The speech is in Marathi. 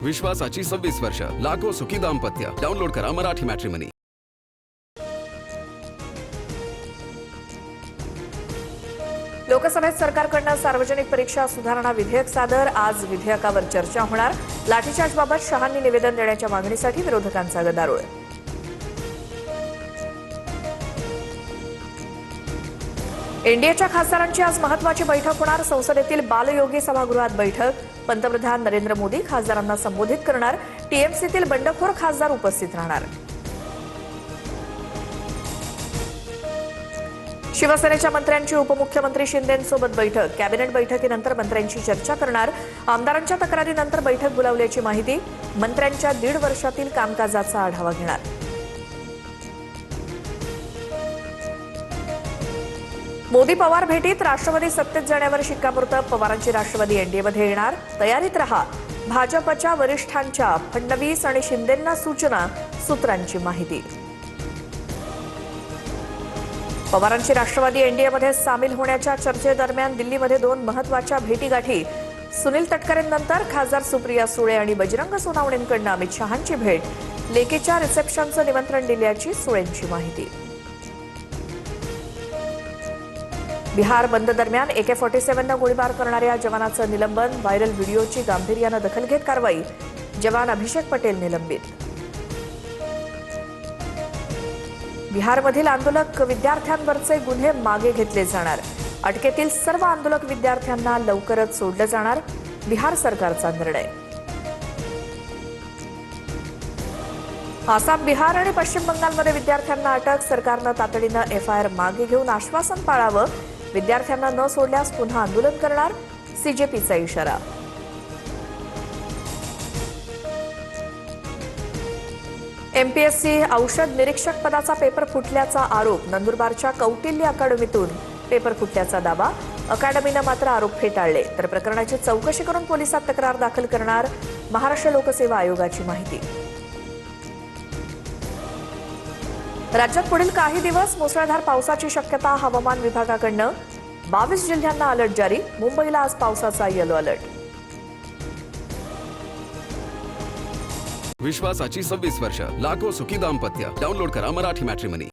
विश्वासाची 26 वर्ष, लाखो सुखी दाम्पत्य. डाउनलोड करा मराठी मॅट्रिमनी. लोकसभेत सरकारकडून सार्वजनिक परीक्षा सुधारणा विधेयक सादर. आज विधेयकावर चर्चा होणार. लाठीचार्जबाबत शहांनी निवेदन देण्याच्या मागणीसाठी विरोधकांचा गदारोळ. एनडीएच्या खासदारांची आज महत्त्वाची बैठक होणार. संसदेतील बालयोगी सभागृहात बैठक. पंतप्रधान नरेंद्र मोदी खासदारांना संबोधित करणार. टीएमसीतील बंडखोर खासदार उपस्थित राहणार. शिवसेनेच्या मंत्र्यांची उपमुख्यमंत्री शिंदेंसोबत बैठक. कॅबिनेट बैठकीनंतर मंत्र्यांची चर्चा करणार. आमदारांच्या तक्रारीनंतर बैठक बोलावल्याची माहिती. मंत्र्यांच्या 1.5 वर्षातील कामकाजाचा आढावा घेणार. मोदी पवार भेटीत. राष्ट्रवादी सत्तेत जाण्यावर शिक्कामोर्तब. पवारांची राष्ट्रवादी एनडीएमध्ये येणार. तयारीत रहा. भाजपच्या वरिष्ठांच्या फडणवीस आणि शिंदेंना सूचना. सूत्रांची माहिती. पवारांची राष्ट्रवादी एनडीएमध्ये सामील होण्याच्या चर्चेदरम्यान दिल्लीमध्ये 2 महत्त्वाच्या भेटीगाठी. सुनील तटकरेंनंतर खासदार सुप्रिया सुळे आणि बजरंग सोनवणेंकडून अमित शहांची भेट. लेकीच्या रिसेप्शनचं निमंत्रण दिल्याची सुळेंची माहिती. बिहार बंद दरम्यान AK-47 गोळीबार करणाऱ्या जवानाचं निलंबन. व्हायरल व्हिडिओची गांभीर्यानं दखल घेत कारवाई. जवान अभिषेक पटेल निलंबित. बिहारमधील आंदोलक विद्यार्थ्यांवरचे गुन्हे मागे घेतले जाणार. अटकेतील सर्व आंदोलक विद्यार्थ्यांना लवकरच सोडलं जाणार. बिहार सरकारचा निर्णय. आसाम, बिहार आणि पश्चिम बंगालमध्ये विद्यार्थ्यांना अटक. सरकारनं तातडीनं FIR मागे घेऊन आश्वासन पाळावं. विद्यार्थ्यांना न सोडल्यास पुन्हा आंदोलन करणार. CJPचा इशारा. MPSC औषध निरीक्षक पदाचा पेपर फुटल्याचा आरोप. नंदुरबारच्या कौटिल्य अकादमीतून पेपर फुटल्याचा दावा. अकादमीनं मात्र आरोप फेटाळले. तर प्रकरणाची चौकशी करून पोलिसात तक्रार दाखल करणार. महाराष्ट्र लोकसेवा आयोगाची माहिती. राज्यात पुढील काही दिवस मुसळधार पावसाची शक्यता. हवामान विभागाकडून 22 जिल्ह्यांना अलर्ट जारी. मुंबईला आज पावसाचा येलो अलर्ट. विश्वासाची 26 वर्ष, लाखो सुखी दाम्पत्य. डाउनलोड करा मराठी मॅट्रिमनी.